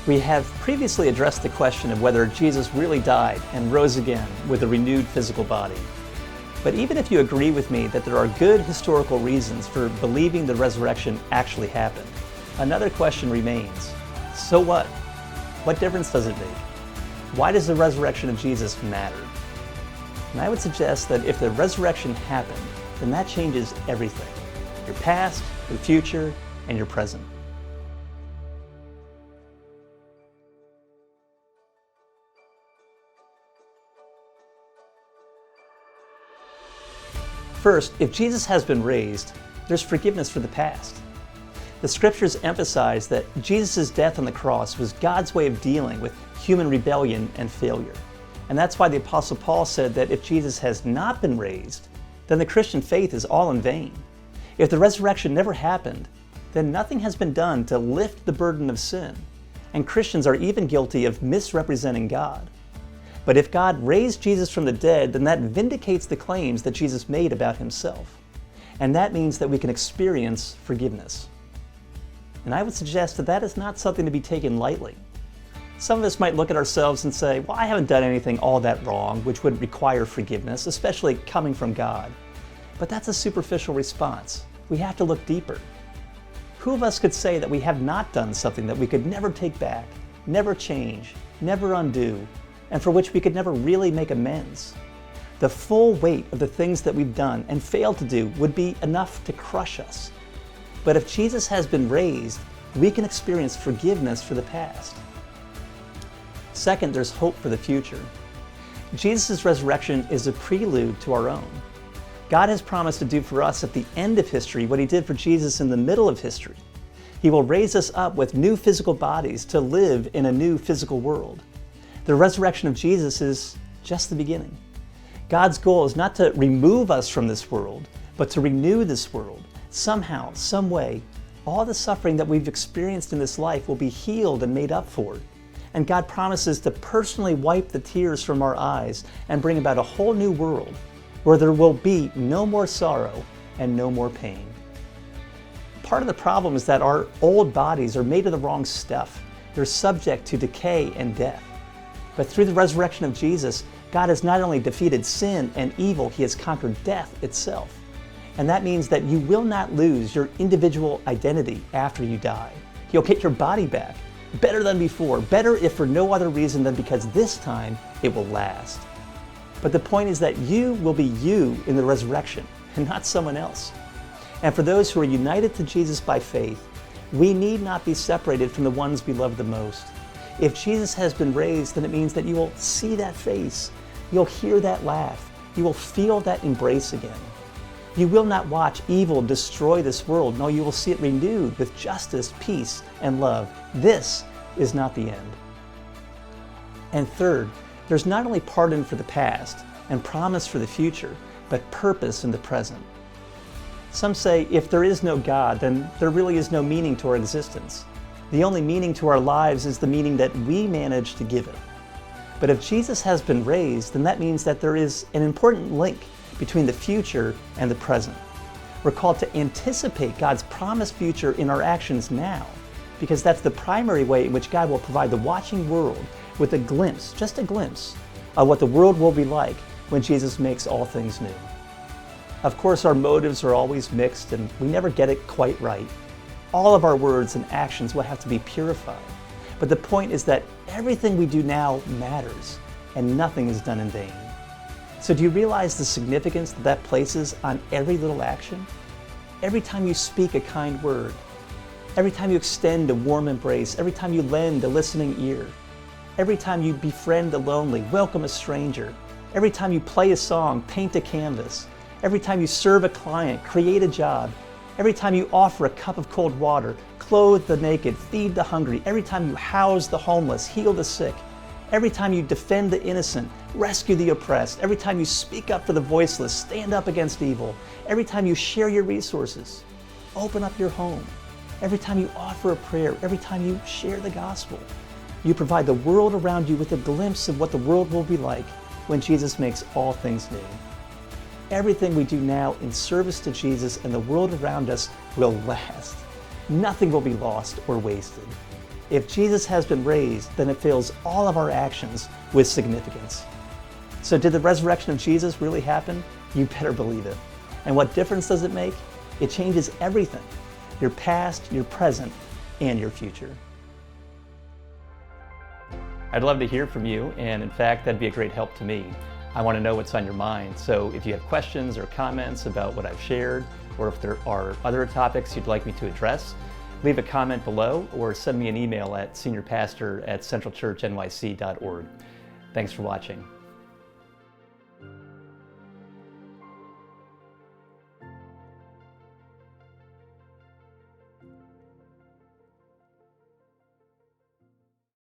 We have previously addressed the question of whether Jesus really died and rose again with a renewed physical body. But even if you agree with me that there are good historical reasons for believing the resurrection actually happened, another question remains. So what? What difference does it make? Why does the resurrection of Jesus matter? And I would suggest that if the resurrection happened, then that changes everything. Your past, your future, and your present. First, if Jesus has been raised, there's forgiveness for the past. The scriptures emphasize that Jesus' death on the cross was God's way of dealing with human rebellion and failure. And that's why the Apostle Paul said that if Jesus has not been raised, then the Christian faith is all in vain. If the resurrection never happened, then nothing has been done to lift the burden of sin, and Christians are even guilty of misrepresenting God. But if God raised Jesus from the dead, then that vindicates the claims that Jesus made about himself. And that means that we can experience forgiveness. And I would suggest that that is not something to be taken lightly. Some of us might look at ourselves and say, well, I haven't done anything all that wrong, which would require forgiveness, especially coming from God. But that's a superficial response. We have to look deeper. Who of us could say that we have not done something that we could never take back, never change, never undo, and for which we could never really make amends? The full weight of the things that we've done and failed to do would be enough to crush us. But if Jesus has been raised, we can experience forgiveness for the past. Second, there's hope for the future. Jesus' resurrection is a prelude to our own. God has promised to do for us at the end of history what he did for Jesus in the middle of history. He will raise us up with new physical bodies to live in a new physical world. The resurrection of Jesus is just the beginning. God's goal is not to remove us from this world, but to renew this world. Somehow, some way, all the suffering that we've experienced in this life will be healed and made up for. And God promises to personally wipe the tears from our eyes and bring about a whole new world where there will be no more sorrow and no more pain. Part of the problem is that our old bodies are made of the wrong stuff. They're subject to decay and death. But through the resurrection of Jesus, God has not only defeated sin and evil, he has conquered death itself. And that means that you will not lose your individual identity after you die. You'll get your body back, better than before, better if for no other reason than because this time it will last. But the point is that you will be you in the resurrection and not someone else. And for those who are united to Jesus by faith, we need not be separated from the ones we love the most. If Jesus has been raised, then it means that you will see that face, you'll hear that laugh, you will feel that embrace again. You will not watch evil destroy this world. No, you will see it renewed with justice, peace, and love. This is not the end. And third, there's not only pardon for the past and promise for the future, but purpose in the present. Some say if there is no God, then there really is no meaning to our existence. The only meaning to our lives is the meaning that we manage to give it. But if Jesus has been raised, then that means that there is an important link between the future and the present. We're called to anticipate God's promised future in our actions now, because that's the primary way in which God will provide the watching world with a glimpse, just a glimpse, of what the world will be like when Jesus makes all things new. Of course, our motives are always mixed and we never get it quite right. All of our words and actions will have to be purified. But the point is that everything we do now matters and nothing is done in vain. So do you realize the significance that that places on every little action? Every time you speak a kind word, every time you extend a warm embrace, every time you lend a listening ear, every time you befriend the lonely, welcome a stranger, every time you play a song, paint a canvas, every time you serve a client, create a job, every time you offer a cup of cold water, clothe the naked, feed the hungry, every time you house the homeless, heal the sick, every time you defend the innocent, rescue the oppressed, every time you speak up for the voiceless, stand up against evil, every time you share your resources, open up your home, every time you offer a prayer, every time you share the gospel, you provide the world around you with a glimpse of what the world will be like when Jesus makes all things new. Everything we do now in service to Jesus and the world around us will last. Nothing will be lost or wasted. If Jesus has been raised, then it fills all of our actions with significance. So did the resurrection of Jesus really happen? You better believe it. And what difference does it make? It changes everything. Your past, your present, and your future. I'd love to hear from you, and in fact, that'd be a great help to me. I want to know what's on your mind, so if you have questions or comments about what I've shared, or if there are other topics you'd like me to address, leave a comment below or send me an email at seniorpastor@centralchurchnyc.org. Thanks for watching.